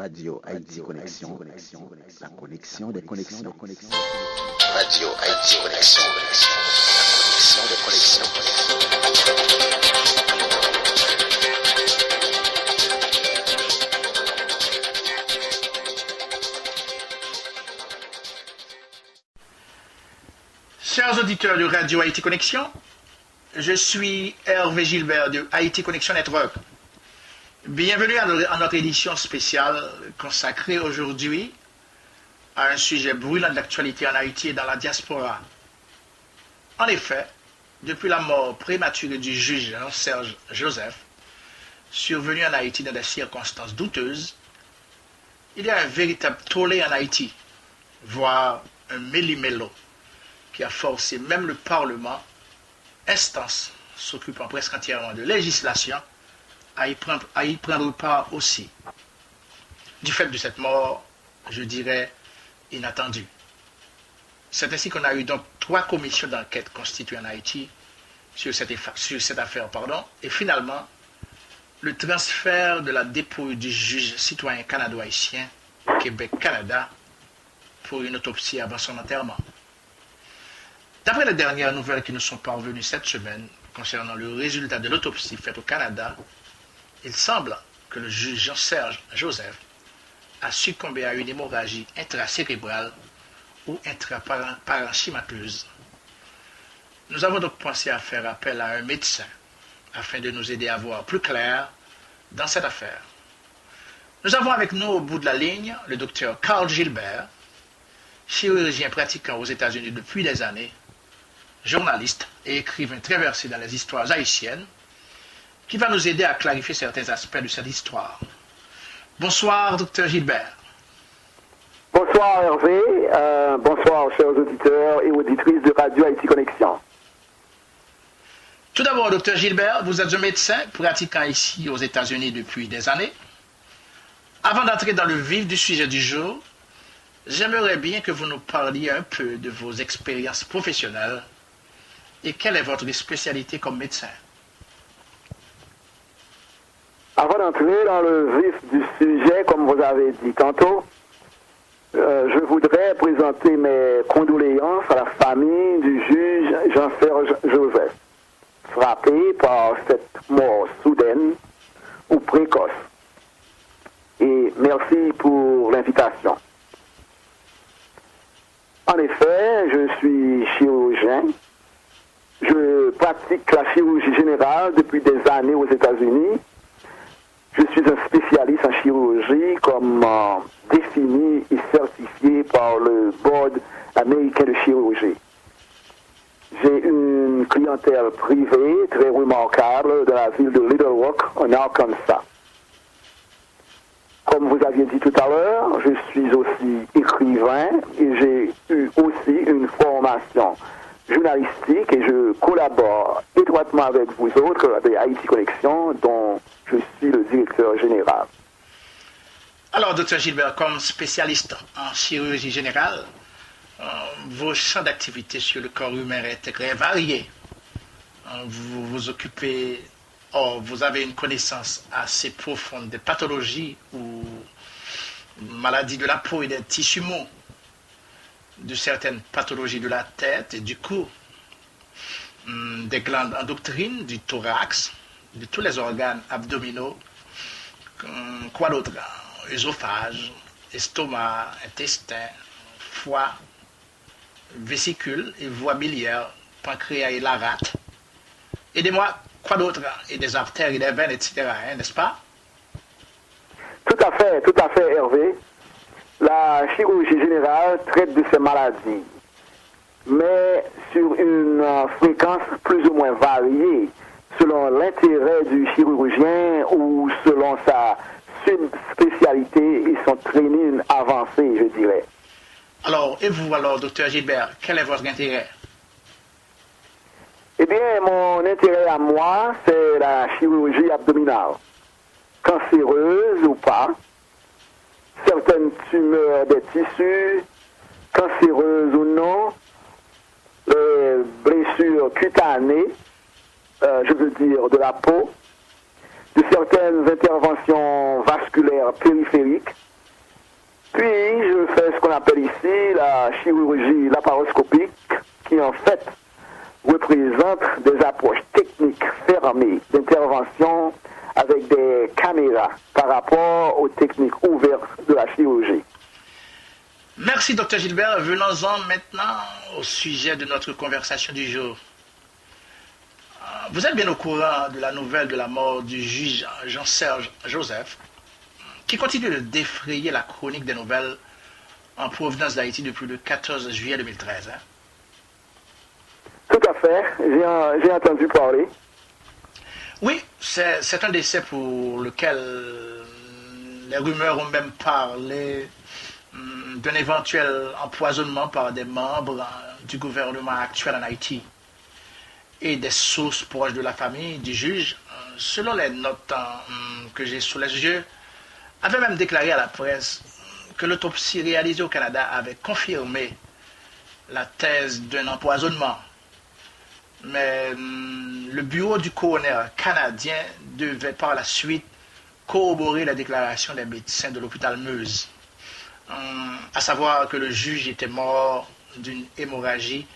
Radio Haïti Connexion, la connexion des connexions. Radio Haïti Connexion, la connexion des connexions. Chers auditeurs de Radio Haïti Connexion, je suis Hervé Gilbert de Haïti Connexion Network. Bienvenue à notre édition spéciale consacrée aujourd'hui à un sujet brûlant de l'actualité en Haïti et dans la diaspora. En effet, depuis la mort prématurée du juge Jean-Serge Joseph, survenu en Haïti dans des circonstances douteuses, il y a un véritable tollé en Haïti, voire un méli-mélo, qui a forcé même le Parlement, instance s'occupant presque entièrement de législation, à y prendre part aussi. Du fait de cette mort, je dirais, inattendue. C'est ainsi qu'on a eu donc 3 commissions d'enquête constituées en Haïti sur cette affaire, et finalement, le transfert de la dépouille du juge citoyen canado-haïtien Québec-Canada pour une autopsie avant son enterrement. D'après les dernières nouvelles qui nous sont parvenues cette semaine concernant le résultat de l'autopsie faite au Canada, il semble que le juge Jean-Serge Joseph a succombé à une hémorragie intracérébrale ou intraparenchymateuse. Nous avons donc pensé à faire appel à un médecin afin de nous aider à voir plus clair dans cette affaire. Nous avons avec nous au bout de la ligne le docteur Carl Gilbert, chirurgien pratiquant aux États-Unis depuis des années, journaliste et écrivain très versé dans les histoires haïtiennes, qui va nous aider à clarifier certains aspects de cette histoire. Bonsoir, docteur Gilbert. Bonsoir Hervé, bonsoir chers auditeurs et auditrices de Radio Haïti Connexion. Tout d'abord, docteur Gilbert, vous êtes un médecin pratiquant ici aux États-Unis depuis des années. Avant d'entrer dans le vif du sujet du jour, j'aimerais bien que vous nous parliez un peu de vos expériences professionnelles et quelle est votre spécialité comme médecin. Avant d'entrer dans le vif du sujet, comme vous avez dit tantôt, je voudrais présenter mes condoléances à la famille du juge Jean-Serge Joseph, frappé par cette mort soudaine ou précoce. Et merci pour l'invitation. En effet, je suis chirurgien. Je pratique la chirurgie générale depuis des années aux États-Unis. Je suis un spécialiste en chirurgie comme défini et certifié par le Board américain de chirurgie. J'ai une clientèle privée très remarquable dans la ville de Little Rock, en Arkansas. Comme vous aviez dit tout à l'heure, je suis aussi écrivain et j'ai eu aussi une formation journalistique et je collabore étroitement avec vous autres de Haïti Connexion, dont je suis le directeur général. Alors, docteur Gilbert, comme spécialiste en chirurgie générale, vos champs d'activité sur le corps humain est très varié. Vous vous occupez, vous avez une connaissance assez profonde des pathologies ou maladies de la peau et des tissus mous, de certaines pathologies de la tête et du cou, des glandes endocrines, du thorax, de tous les organes abdominaux, quoi d'autre, œsophage, estomac, intestin, foie, vésicule et voie biliaire, pancréas et la rate. Aidez-moi, quoi d'autre, et des artères et des veines, etc., n'est-ce pas? Tout à fait, Hervé. La chirurgie générale traite de ces maladies, mais sur une fréquence plus ou moins variée, selon l'intérêt du chirurgien ou selon sa subspécialité et son training avancé, je dirais. Alors, et vous alors, docteur Gilbert, quel est votre intérêt? Eh bien, mon intérêt à moi, c'est la chirurgie abdominale, cancéreuse ou pas, certaines tumeurs des tissus, cancéreuses ou non, les blessures cutanées, je veux dire de la peau, de certaines interventions vasculaires périphériques, appelle ici la chirurgie laparoscopique, qui en fait représente des approches techniques fermées d'intervention avec des caméras par rapport aux techniques ouvertes de la chirurgie. Merci, Dr Gilbert. Venons-en maintenant au sujet de notre conversation du jour. Vous êtes bien au courant de la nouvelle de la mort du juge Jean-Serge Joseph, qui continue de défrayer la chronique des nouvelles en provenance d'Haïti depuis le 14 juillet 2013. Hein? Tout à fait, j'ai entendu parler. Oui, c'est un décès pour lequel les rumeurs ont même parlé d'un éventuel empoisonnement par des membres du gouvernement actuel en Haïti. Et des sources proches de la famille du juge, selon les notes que j'ai sous les yeux, avaient même déclaré à la presse que l'autopsie réalisée au Canada avait confirmé la thèse d'un empoisonnement. Mais le bureau du coroner canadien devait par la suite corroborer la déclaration des médecins de l'hôpital Meuse, à savoir que le juge était mort d'une hémorragie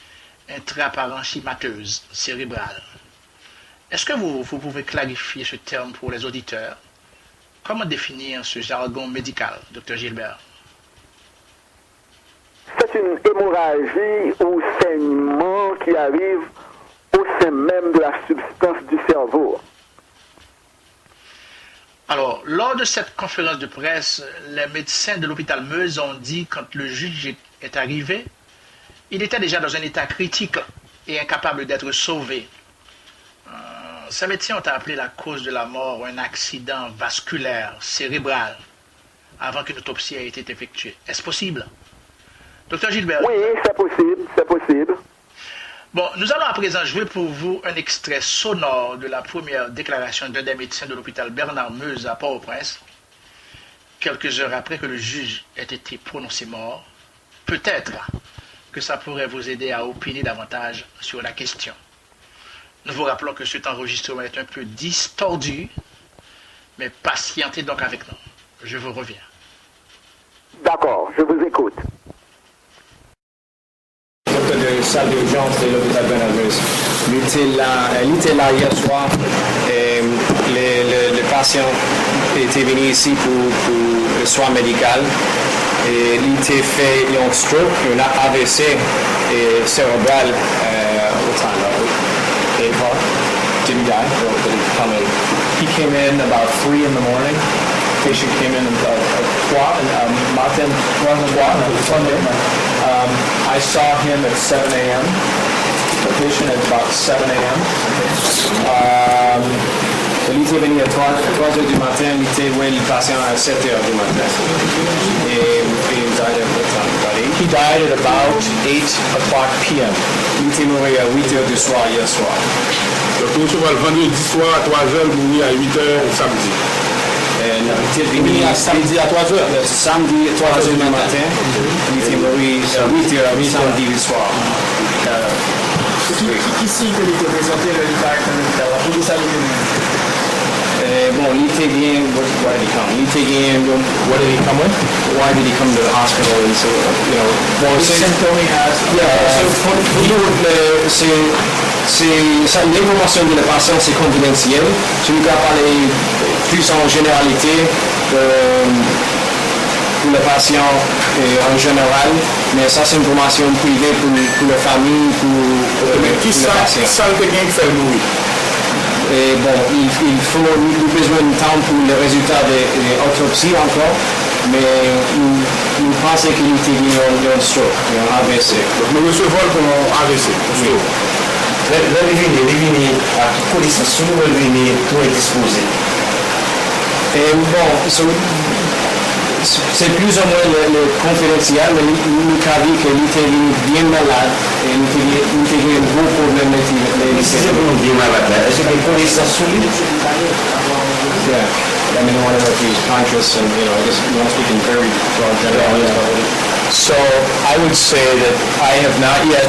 intraparenchymateuse cérébrale. Est-ce que vous pouvez clarifier ce terme pour les auditeurs? Comment définir ce jargon médical, Dr Gilbert? C'est une hémorragie ou saignement qui arrive au sein même de la substance du cerveau. Alors, lors de cette conférence de presse, les médecins de l'hôpital Meuse ont dit quand le juge est arrivé, il était déjà dans un état critique et incapable d'être sauvé. Ces médecins ont appelé la cause de la mort un accident vasculaire cérébral avant qu'une autopsie ait été effectuée. Est-ce possible? Docteur Gilbert? Oui, c'est possible, c'est possible. Bon, nous allons à présent jouer pour vous un extrait sonore de la première déclaration d'un des médecins de l'hôpital Bernard Meuse à Port-au-Prince, quelques heures après que le juge ait été prononcé mort. Peut-être que ça pourrait vous aider à opiner davantage sur la question. Nous vous rappelons que cet enregistrement est un peu distordu, mais patientez donc avec nous. Je vous reviens. D'accord, je vous écoute. De salle d'urgence de l'hôpital Bernard-Meuse. Il était là hier soir et le patient était venu ici pour le soin médical. Et il était fait un stroke, un AVC cérébral au time. Did he die? Or did he come in? He came in about 3 in the morning. Patient came in I saw him at 7 a.m. The patient at about 7 a.m. Il était venu à 3 heures du matin, il était le patient à 7 heures du matin. He died at about 8 o'clock p.m. Il était mort à 8 heures du soir hier soir. Donc nous sommes le vendredi soir à 3 heures, nous à 8 heures samedi. Il était venu samedi à 3 heures. Samedi à 3 heures du matin. Il était mort à 8 heures samedi soir. Qui c'est que était présenté le caractère de la bon, il était bien, what did he come? Il était bien, what did he come with? Why did he come to the hospital? And so, you know, bon, l'information de la patient, c'est confidentiel. Je ne vais pas parler plus en généralité pour le patient en général, mais ça c'est une information privée pour la famille, pour le patient. Ça le quelqu'un qui fait mourir. Et bon, il faut besoin de temps pour les résultats de l'autopsie encore, mais nous pensons qu'il était un stroke, un AVC. Donc nous recevons comme AVC. Venir à police nationale, venir tout est disposé. Et bon, c'est plus ou moins le confidentiel, mais nous avons dit qu'il était bien malade et nous avons un gros problème avec les C'est bien malade. Est-ce que les police nationale? Yeah, I mean, I want to know if he's conscious, and I guess you want to speak in very broad general. So I would say that I have not yet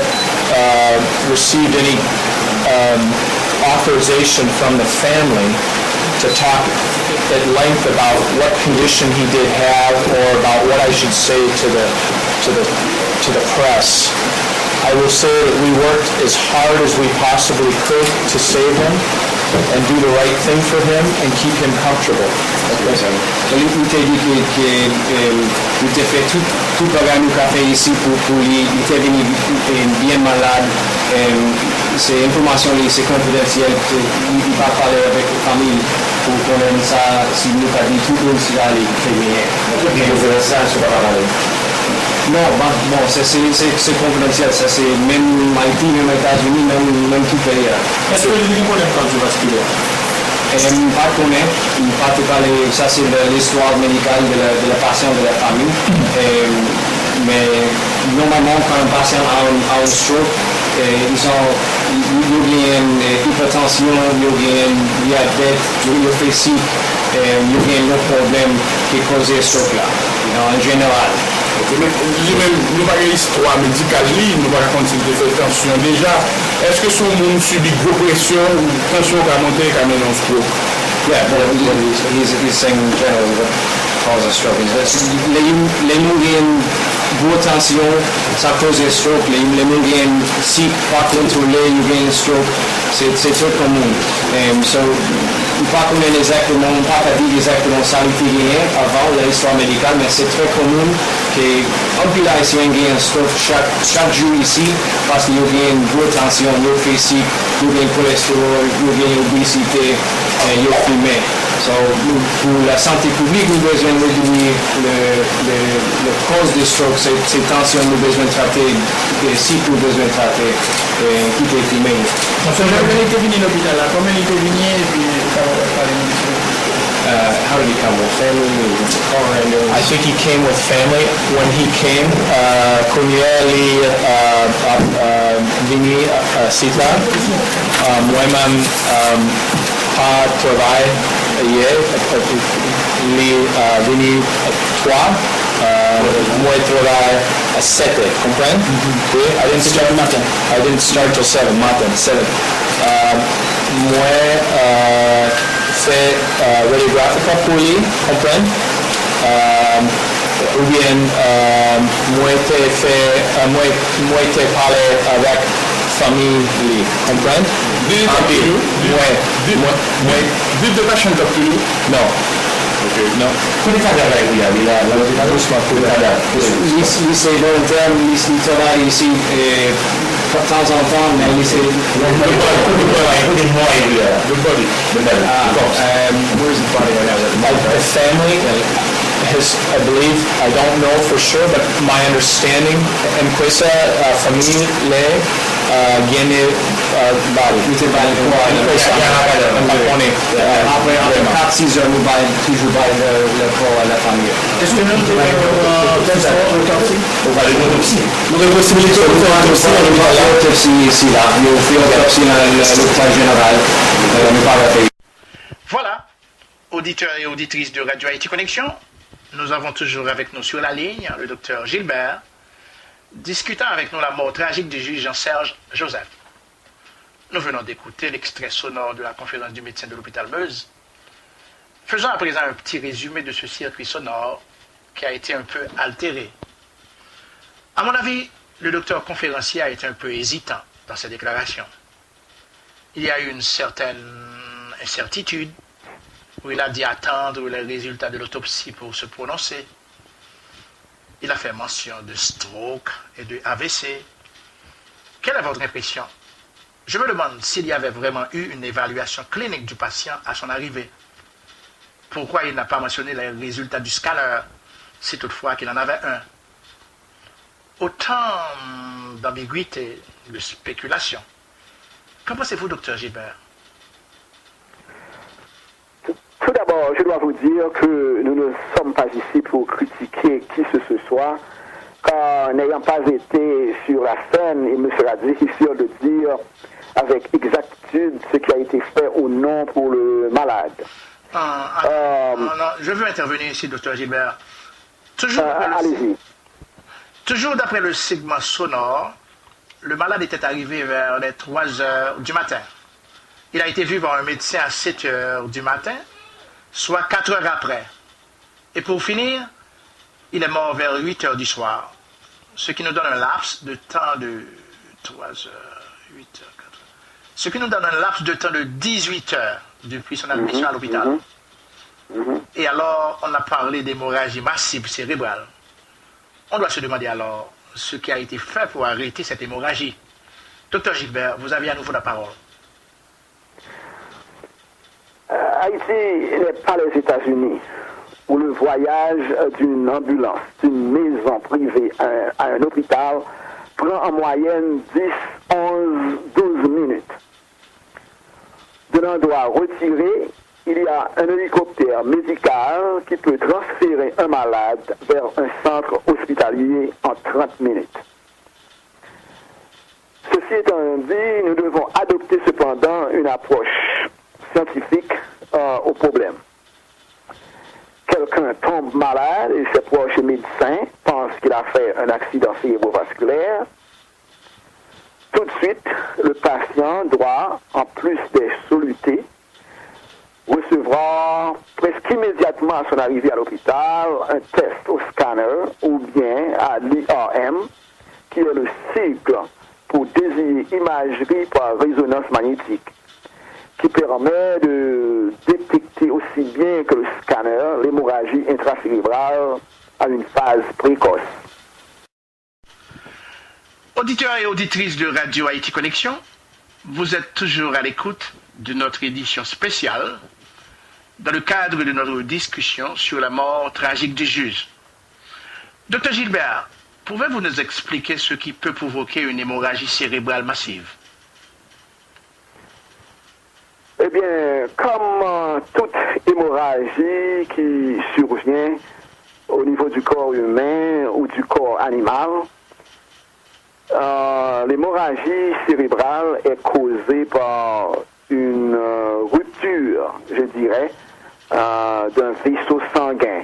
received any authorization from the family to talk at length about what condition he did have or about what I should say to the to the press. I will say that we worked as hard as we possibly could to save him and do the right thing for him and keep him comfortable. Il t'a dit qu'il t'a fait tout le bagage nous a fait ici pour lui. Il était venu bien malade. Ces informations, c'est confidentiel. Il va parler avec la famille pour connaître ça. Si nous a dit tout le monde, s'il a les féminins. Ça, je ne vais pas parler. Non, bon, c'est confidentiel. Ça, c'est même Haïti, même États-Unis, même tout pays. Est-ce que vous connaissez cardiovasculaire? Pas connaître, pas te parler, ça c'est l'histoire médicale de la patient, de la famille. Mais normalement, quand un patient a un stroke, il y a une hypertension, il y a un diabète, il y a aussi un autre problème qui cause ce stroke-là, en général. Nous n'avons pas une histoire médicale, nous n'avons pas continué de faire tension. Déjà, est-ce que son monde subit gros pression ou tension qui a monté quand même un stroke? Yeah, but he's saying in general what causes stroke. Les mouvements gros tension, ça cause un stroke. Les mouvements si pas contrôlés, il y a un stroke. C'est très commun. So, pas connaître exactement, pas dire exactement ça qui vient avant l'histoire médicale, mais c'est très commun qu'un population a un stroke chaque jour ici parce qu'il y a une grosse tension, il y a physique, il y a un cholestérol, il y a une obésité, il y a fumé. So, pour la santé publique, nous avons besoin de réduire le cause des strokes, ces tensions, nous avons besoin de traiter, les cycles, nous avons besoin de traiter, qui est fumé. Combien il était venu à l'hôpital là? Combien il était venu et puis How did he come? With family? I think he came with family. When he came, Corneli Vini Sita, moi-même pas travail hier, Vini 3, moi travail à 7, comprends? I didn't start till 7, matin, 7. Moi fait radiographique pour lui, comprends? Ou bien moi t'ai parlé avec famille, comprends? Did the patient talk to you? No. Okay. No. Il s'est volontaire, il travaille ici de temps en temps, mais il s'est... The body. Where's the body right now? The family I believe, I don't know for sure, but my understanding, en questa famiglia viene body. Après 4-6 heures, nous allons toujours le corps à la famille. Est-ce que nous Nous avons possibilité de faire un autopsie ici, là. Nous faisons l'autopsie dans l'hôpital général. Voilà, auditeurs et auditrices de Radio Haïti Connexion, nous avons toujours avec nous sur la ligne le docteur Gilbert, discutant avec nous la mort tragique du juge Jean-Serge Joseph. Nous venons d'écouter l'extrait sonore de la conférence du médecin de l'hôpital Meuse. Faisons à présent un petit résumé de ce circuit sonore qui a été un peu altéré. À mon avis, le docteur conférencier a été un peu hésitant dans ses déclarations. Il y a eu une certaine incertitude où il a dit attendre les résultats de l'autopsie pour se prononcer. Il a fait mention de stroke et de AVC. Quelle est votre impression? Je me demande s'il y avait vraiment eu une évaluation clinique du patient à son arrivée. Pourquoi il n'a pas mentionné les résultats du scanner, si toutefois qu'il en avait un? Autant d'ambiguïté, de spéculation. Qu'en pensez-vous, docteur Gilbert? Tout d'abord, je dois vous dire que nous ne sommes pas ici pour critiquer qui ce soit, car n'ayant pas été sur la scène, il me sera difficile de dire avec exactitude ce qui a été fait ou non pour le malade. Non, je veux intervenir ici, docteur Gilbert. Toujours d'après le segment sonore, le malade était arrivé vers les 3 heures du matin. Il a été vu par un médecin à 7 heures du matin, soit 4 heures après. Et pour finir, il est mort vers 8 heures du soir. ce qui nous donne un laps de temps de 3 heures, 8 heures, 4 heures. Ce qui nous donne un laps de temps de 18 heures depuis son admission à l'hôpital. Et alors, on a parlé d'hémorragie massive cérébrale. On doit se demander alors ce qui a été fait pour arrêter cette hémorragie. Docteur Gilbert, vous avez à nouveau la parole. Haïti n'est pas les États-Unis, où le voyage d'une ambulance, d'une maison privée à un hôpital prend en moyenne 10, 11, 12 minutes. De l'endroit retiré, il y a un hélicoptère médical qui peut transférer un malade vers un centre hospitalier en 30 minutes. Ceci étant dit, nous devons adopter cependant une approche scientifique au problème. Quelqu'un tombe malade et ses proches médecins pensent qu'il a fait un accident cérébrovasculaire. Tout de suite, le patient doit, en plus des solutés, recevoir presque immédiatement à son arrivée à l'hôpital un test au scanner ou bien à l'IRM, qui est le sigle pour désigner imagerie par résonance magnétique, qui permet de détecter aussi bien que le scanner l'hémorragie intracérébrale à une phase précoce. Auditeurs et auditrices de Radio Haïti Connexion, vous êtes toujours à l'écoute de notre édition spéciale dans le cadre de notre discussion sur la mort tragique du juge. Docteur Gilbert, pouvez-vous nous expliquer ce qui peut provoquer une hémorragie cérébrale massive? Eh bien, comme toute hémorragie qui survient au niveau du corps humain ou du corps animal, l'hémorragie cérébrale est causée par une rupture, je dirais, d'un vaisseau sanguin,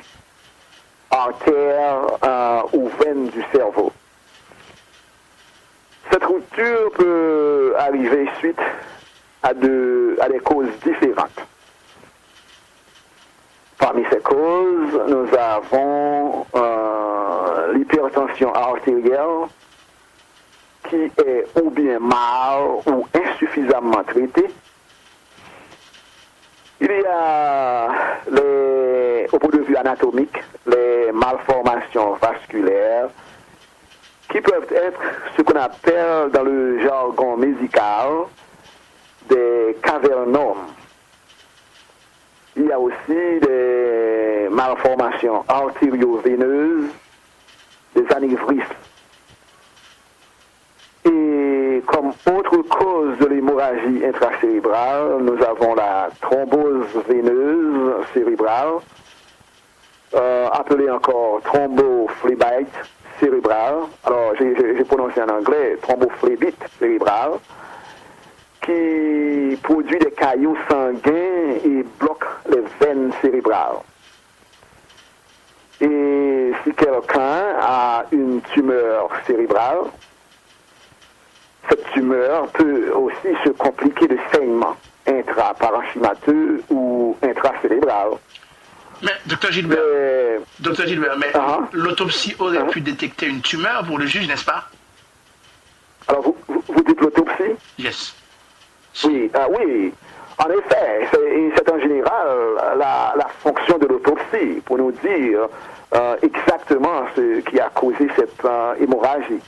artère ou veine du cerveau. Cette rupture peut arriver suite à des causes différentes. Parmi ces causes, nous avons l'hypertension artérielle, qui est ou bien mal ou insuffisamment traitée. Il y a, au point de vue anatomique, les malformations vasculaires, qui peuvent être ce qu'on appelle dans le jargon médical des cavernomes. Il y a aussi des malformations artério-veineuses, des anévrismes. Et comme autre cause de l'hémorragie intracérébrale, nous avons la thrombose veineuse cérébrale, appelée encore thrombophlébite cérébrale. Alors, j'ai prononcé en anglais thrombophlébite cérébrale, qui produit des caillots sanguins et bloque les veines cérébrales. Et si quelqu'un a une tumeur cérébrale, cette tumeur peut aussi se compliquer de saignements intraparenchymateux ou intracérébral. Mais, docteur Gilbert, l'autopsie aurait pu détecter une tumeur pour le juge, n'est-ce pas? Alors, vous dites l'autopsie? Yes. Oui, oui. En effet, c'est en général la fonction de l'autopsie pour nous dire exactement ce qui a causé cette hémorragie.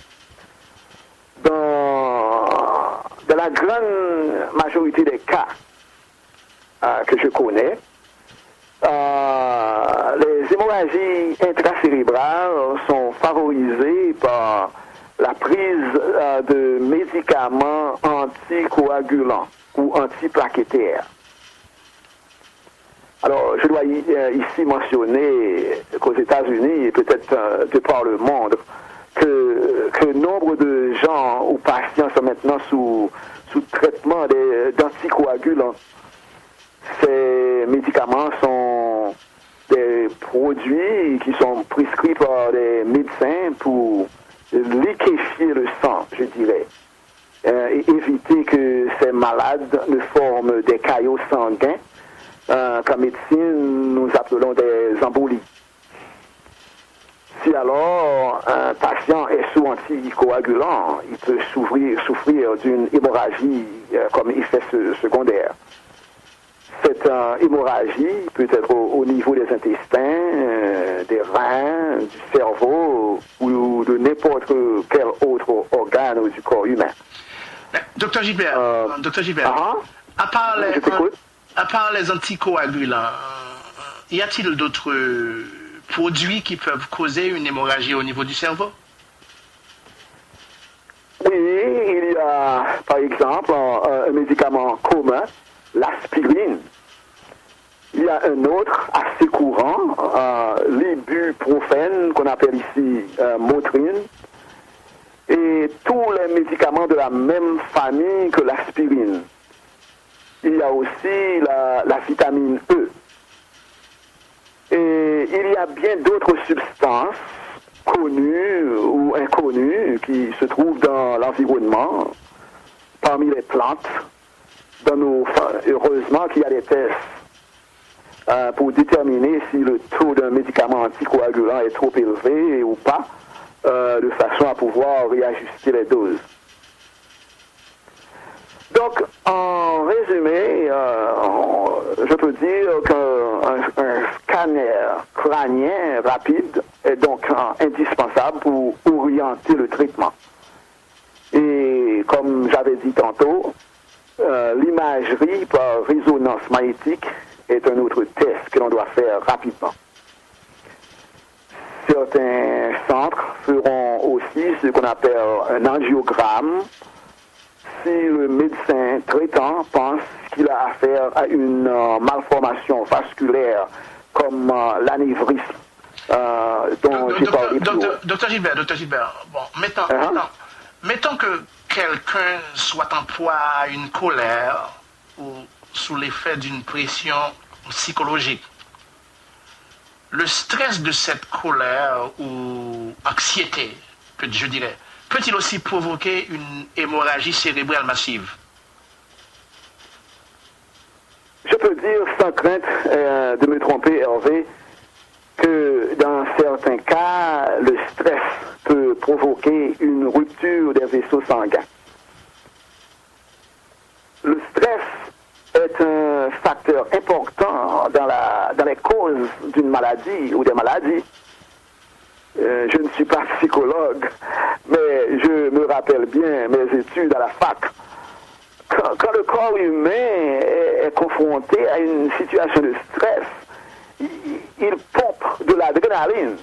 Dans la grande majorité des cas que je connais, les hémorragies intracérébrales sont favorisées par la prise de médicaments anticoagulants ou antiplaquettaires. Alors, je dois ici mentionner qu'aux États-Unis et peut-être de par le monde, que nombre de gens ou patients sont maintenant sous traitement d'anticoagulants. Ces médicaments sont des produits qui sont prescrits par des médecins pour liquéfier le sang, je dirais, et éviter que ces malades ne forment des caillots sanguins, qu'en médecine nous appelons des embolies. Si alors un patient est sous anticoagulant, il peut souffrir d'une hémorragie comme effet secondaire. Cette hémorragie peut être au niveau des intestins, des reins, du cerveau ou de n'importe quel autre organe du corps humain. Docteur Gilbert, à part les anticoagulants, y a-t-il d'autres produits qui peuvent causer une hémorragie au niveau du cerveau? Oui, il y a par exemple un médicament commun, l'aspirine. Il y a un autre assez courant, l'ibuprofène, qu'on appelle ici Motrine. Et tous les médicaments de la même famille que l'aspirine. Il y a aussi la vitamine E. Et il y a bien d'autres substances connues ou inconnues qui se trouvent dans l'environnement, parmi les plantes. Heureusement qu'il y a des tests pour déterminer si le taux d'un médicament anticoagulant est trop élevé ou pas, de façon à pouvoir réajuster les doses. Donc, en résumé, je peux dire qu'un scanner crânien rapide est donc indispensable pour orienter le traitement. Et comme j'avais dit tantôt, l'imagerie par résonance magnétique est un autre test que l'on doit faire rapidement. Certains centres feront aussi ce qu'on appelle un angiogramme si le médecin traitant pense qu'il a affaire à une malformation vasculaire comme l'anévrisme dont j'ai parlé plus haut. Docteur Gilbert, bon, mettons que quelqu'un soit en proie à une colère ou sous l'effet d'une pression psychologique. Le stress de cette colère ou anxiété, je dirais, peut-il aussi provoquer une hémorragie cérébrale massive? Je peux dire sans crainte de me tromper, Hervé, que dans certains cas, le stress peut provoquer une rupture des vaisseaux sanguins. Le stress est un facteur important dans les causes d'une maladie ou des maladies. Je ne suis pas psychologue, mais je me rappelle bien mes études à la fac. Quand le corps humain est confronté à une situation de stress, il pompe de l'adrénaline,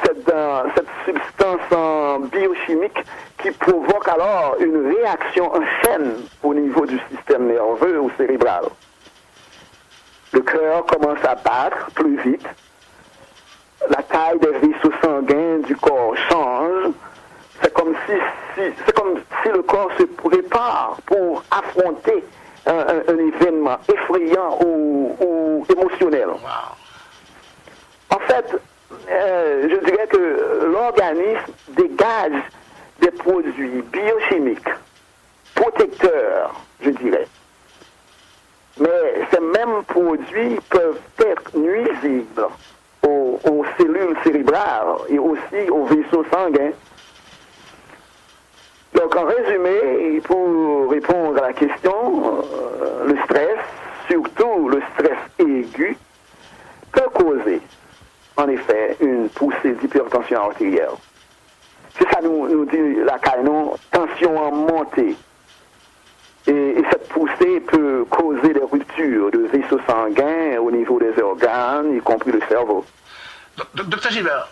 cette substance biochimique qui provoque alors une réaction en chaîne au niveau du système nerveux ou cérébral. Le cœur commence à battre plus vite, la taille des vaisseaux sanguins du corps change. C'est comme si le corps se prépare pour affronter un événement effrayant ou émotionnel. Wow. En fait, je dirais que l'organisme dégage des produits biochimiques protecteurs, je dirais. Mais ces mêmes produits peuvent être nuisibles aux cellules cérébrales et aussi aux vaisseaux sanguins. Donc, en résumé, pour répondre à la question, le stress, surtout le stress aigu, peut causer, en effet, une poussée d'hypertension artérielle. C'est ça nous dit la canon, tension en montée. Et cette poussée peut causer des ruptures de vaisseaux sanguins au niveau des organes, y compris le cerveau. Docteur Gilbert,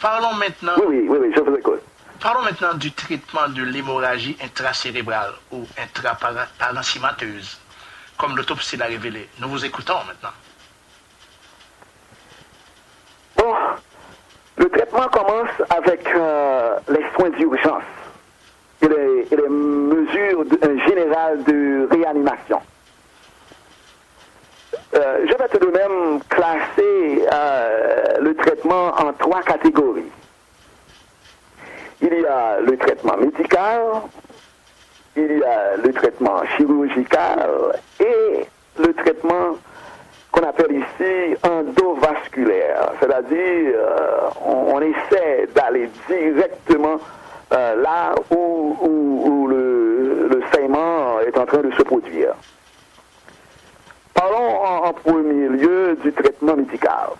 parlons maintenant... Oui, je vous écoute. Parlons maintenant du traitement de l'hémorragie intracérébrale ou intraparenchymateuse, comme l'autopsie l'a révélé. Nous vous écoutons maintenant. Bon, le traitement commence avec les soins d'urgence et les mesures générales de réanimation. Je vais tout de même classer le traitement en 3 catégories. Il y a le traitement médical, il y a le traitement chirurgical et le traitement qu'on appelle ici endovasculaire, c'est-à-dire on essaie d'aller directement là où le saignement est en train de se produire. Parlons en premier lieu du traitement médical.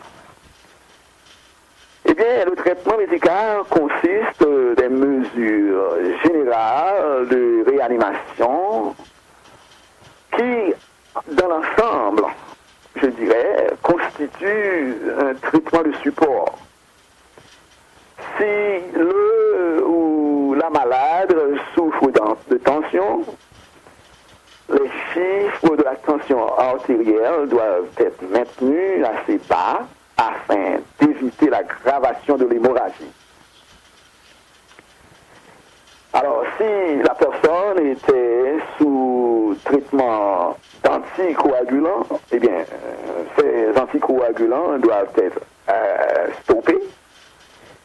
Eh bien, le traitement médical consiste des mesures générales de réanimation qui, dans l'ensemble, je dirais, constituent un traitement de support. Si le ou la malade souffre de tension, les chiffres de la tension artérielle doivent être maintenus assez bas afin d'éviter l'aggravation de l'hémorragie. Alors, si la personne était sous traitement d'anticoagulants, eh bien, ces anticoagulants doivent être stoppés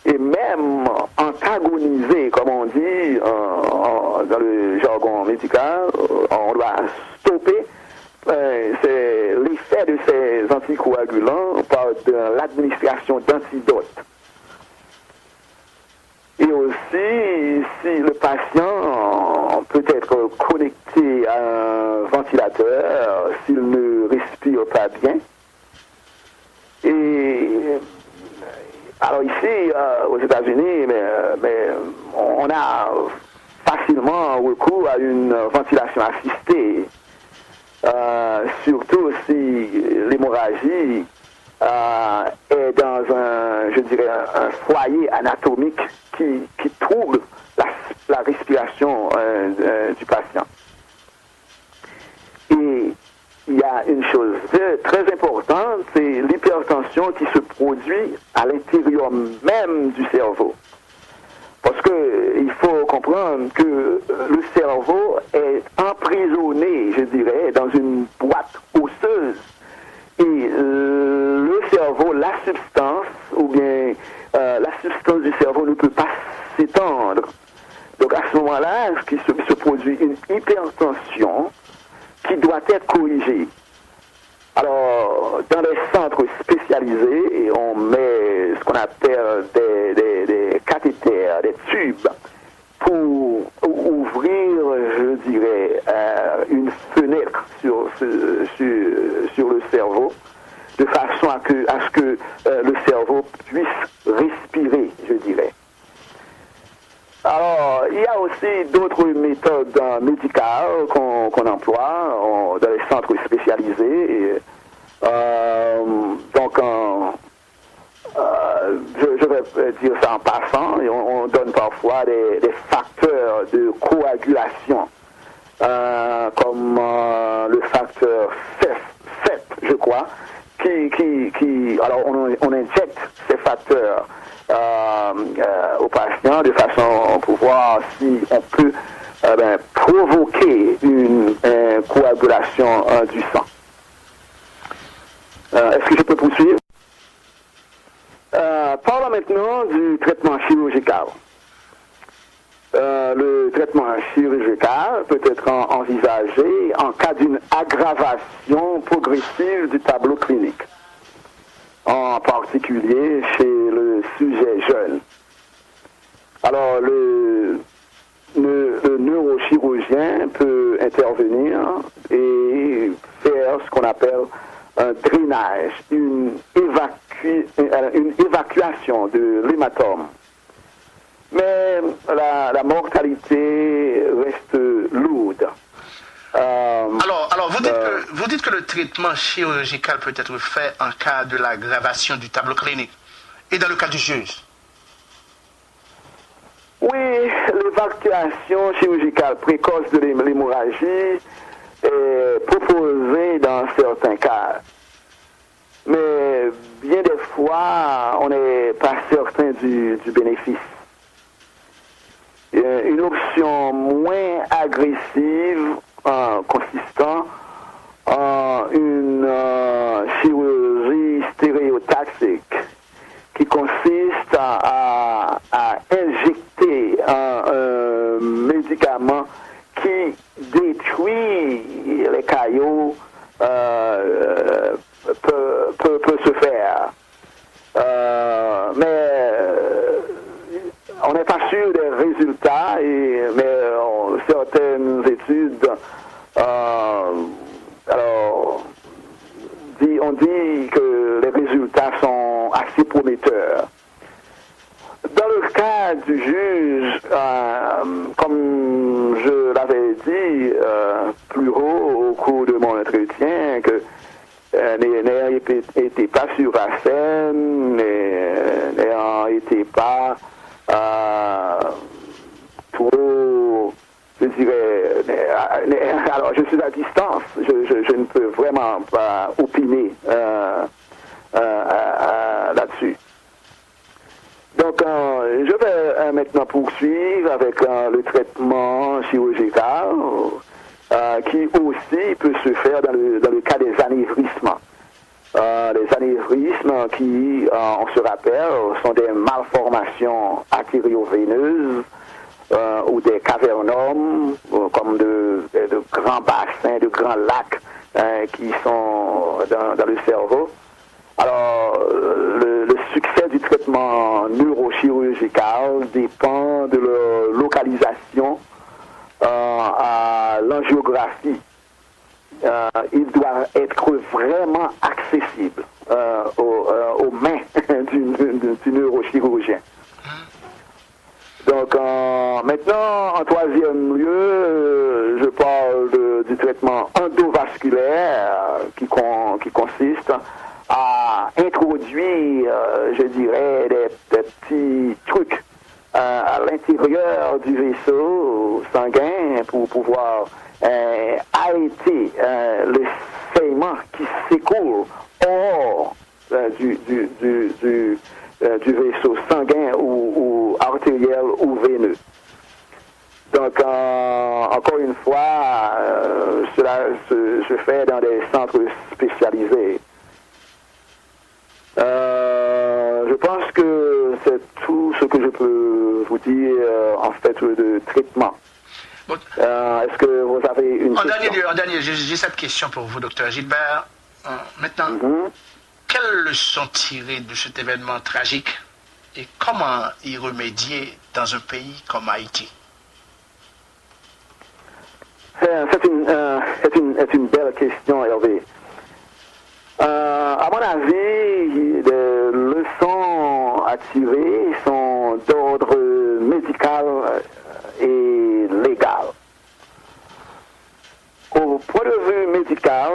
et même antagonisés, comme on dit dans le jargon médical. On doit stopper c'est l'effet de ces anticoagulants par l'administration d'antidotes. Et aussi, si le patient peut être connecté à un ventilateur, s'il ne respire pas bien. Et alors ici, aux États-Unis, mais on a facilement recours à une ventilation assistée. Surtout si l'hémorragie est dans un foyer anatomique qui trouble la respiration du patient. Et il y a une chose très importante, c'est l'hypertension qui se produit à l'intérieur même du cerveau. Parce qu'il faut comprendre que le cerveau est emprisonné, je dirais, dans une boîte osseuse. Et le cerveau, la substance, ou bien la substance du cerveau ne peut pas s'étendre. Donc à ce moment-là, il se produit une hypertension qui doit être corrigée. Alors, dans les centres spécialisés, on met ce qu'on appelle des cathéters, des tubes, pour ouvrir, je dirais, une fenêtre sur le cerveau, de façon à ce que le cerveau puisse respirer, je dirais. Alors, il y a aussi d'autres méthodes médicales qu'on emploie dans les centres spécialisés. Donc, je vais dire ça en passant, et on donne parfois des facteurs de coagulation, comme le facteur 7, je crois, alors on injecte ces facteurs aux patients de façon pour voir si on peut provoquer une coagulation du sang. Est-ce que je peux poursuivre? Parlons maintenant du traitement chirurgical. Le traitement chirurgical peut être envisagé en cas d'une aggravation progressive du tableau clinique, en particulier chez le sujet jeune. Alors, le neurochirurgien peut intervenir et faire ce qu'on appelle un drainage, une évacuation de l'hématome. Mais la mortalité reste lourde. Alors vous dites que le traitement chirurgical peut être fait en cas de l'aggravation du tableau clinique et dans le cas du juge. Oui, l'évacuation chirurgicale précoce de l'hémorragie est proposée dans certains cas. Mais bien des fois, on n'est pas certain du bénéfice. Une option moins agressive consistant en une chirurgie stéréotaxique qui consiste à injecter un médicament qui détruit les caillots on n'est pas sûr des résultats, mais certaines études on dit que les résultats sont assez prometteurs. Dans le cas du juge, comme je l'avais dit plus haut au cours de mon entretien, que n'ayant été pas sur la scène, n'ayant été pas trop, je dirais, alors je suis à distance, je ne peux vraiment pas opiner là-dessus. Donc, je vais maintenant poursuivre avec le traitement chirurgical qui aussi peut se faire dans le cas des anévrismes. Les anévrismes qui, on se rappelle, sont des malformations artério-veineuses ou des cavernums, comme de grands bassins, de grands lacs qui sont dans le cerveau. Alors, le succès du traitement neurochirurgical dépend de leur localisation à l'angiographie. Il doit être vraiment accessible aux mains du neurochirurgien. Donc, maintenant, en troisième lieu, je parle du traitement endovasculaire qui consiste à introduire, je dirais, des petits trucs à l'intérieur du vaisseau sanguin pour pouvoir arrêter le saignement qui s'écoule hors du vaisseau sanguin ou artériel ou veineux. Donc, encore une fois, cela se fait dans des centres spécialisés. Je pense que c'est tout ce que je peux vous dire en fait de traitement. Bon. Est-ce que vous avez une question? En dernier, j'ai cette question pour vous, docteur Gilbert. Maintenant, quelles leçons tirer de cet événement tragique et comment y remédier dans un pays comme Haïti? C'est une belle question, Hervé. À mon avis, les leçons à tirer sont d'ordre médical et légal. Au point de vue médical,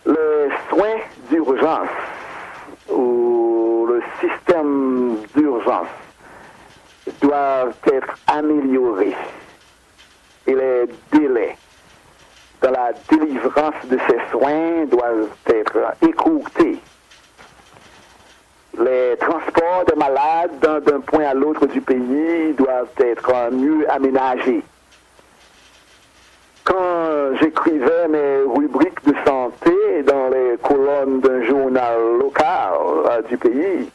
les soins d'urgence ou le système d'urgence doivent être améliorés et les délais dans la délivrance de ces soins doivent être écourtés. Les transports de malades d'un point à l'autre du pays doivent être mieux aménagés. Quand j'écrivais mes rubriques de santé dans les colonnes d'un journal local du pays,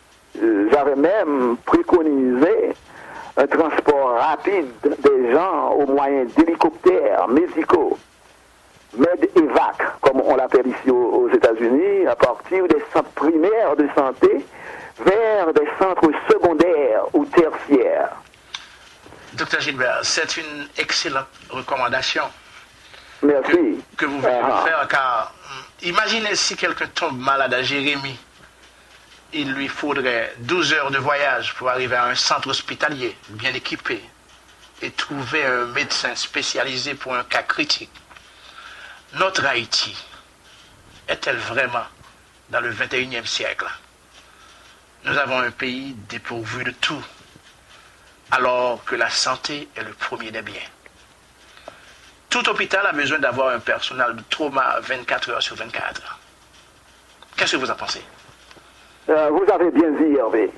j'avais même préconisé un transport rapide des gens au moyen d'hélicoptères médicaux, MED-EVAC, comme on l'appelle ici aux États-Unis, à partir des centres primaires de santé vers des centres secondaires ou tertiaires. Docteur Gilbert, c'est une excellente recommandation. Merci. Que vous venez de faire, car imaginez si quelqu'un tombe malade à Jérémie, il lui faudrait 12 heures de voyage pour arriver à un centre hospitalier bien équipé et trouver un médecin spécialisé pour un cas critique. Notre Haïti est-elle vraiment dans le 21e siècle? Nous avons un pays dépourvu de tout, alors que la santé est le premier des biens. Tout hôpital a besoin d'avoir un personnel de trauma 24 heures sur 24. Qu'est-ce que vous en pensez? Vous avez bien dit, Hervé.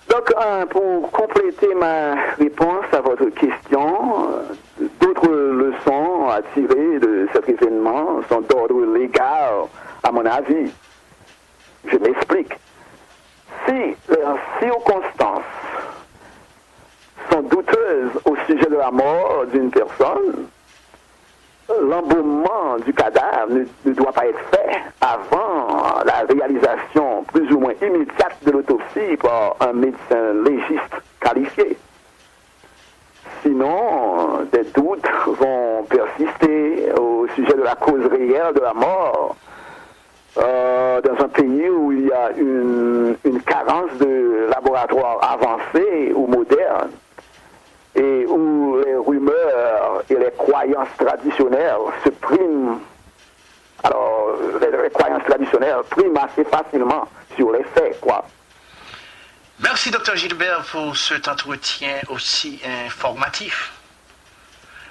Donc, pour compléter ma réponse à votre question, d'autres leçons à tirer de cet événement sont d'ordre légal, à mon avis. Je m'explique. Si les circonstances sont douteuses au sujet de la mort d'une personne, l'embaumement du cadavre ne doit pas être fait avant la réalisation plus ou moins immédiate de l'autopsie par un médecin légiste qualifié. Sinon, des doutes vont persister au sujet de la cause réelle de la mort dans un pays où il y a une carence de laboratoires avancés ou modernes et où les rumeurs et les croyances traditionnelles se priment. Alors, les croyances traditionnelles priment assez facilement sur les faits, quoi. Merci, Dr Gilbert, pour cet entretien aussi informatif.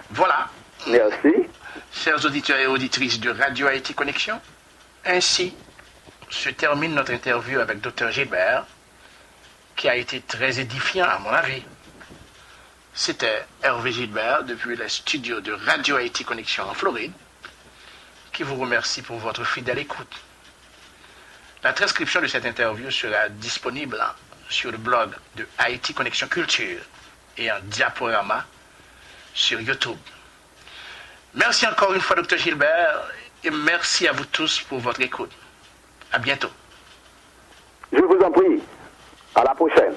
Voilà. Merci. Chers auditeurs et auditrices de Radio Haïti Connexion, ainsi se termine notre interview avec Dr Gilbert, qui a été très édifiant à mon avis. C'était Hervé Gilbert depuis les studios de Radio Haïti Connexion en Floride, qui vous remercie pour votre fidèle écoute. La transcription de cette interview sera disponible sur le blog de Haïti Connexion Culture et en diaporama sur YouTube. Merci encore une fois, Dr Gilbert, et merci à vous tous pour votre écoute. À bientôt. Je vous en prie. À la prochaine.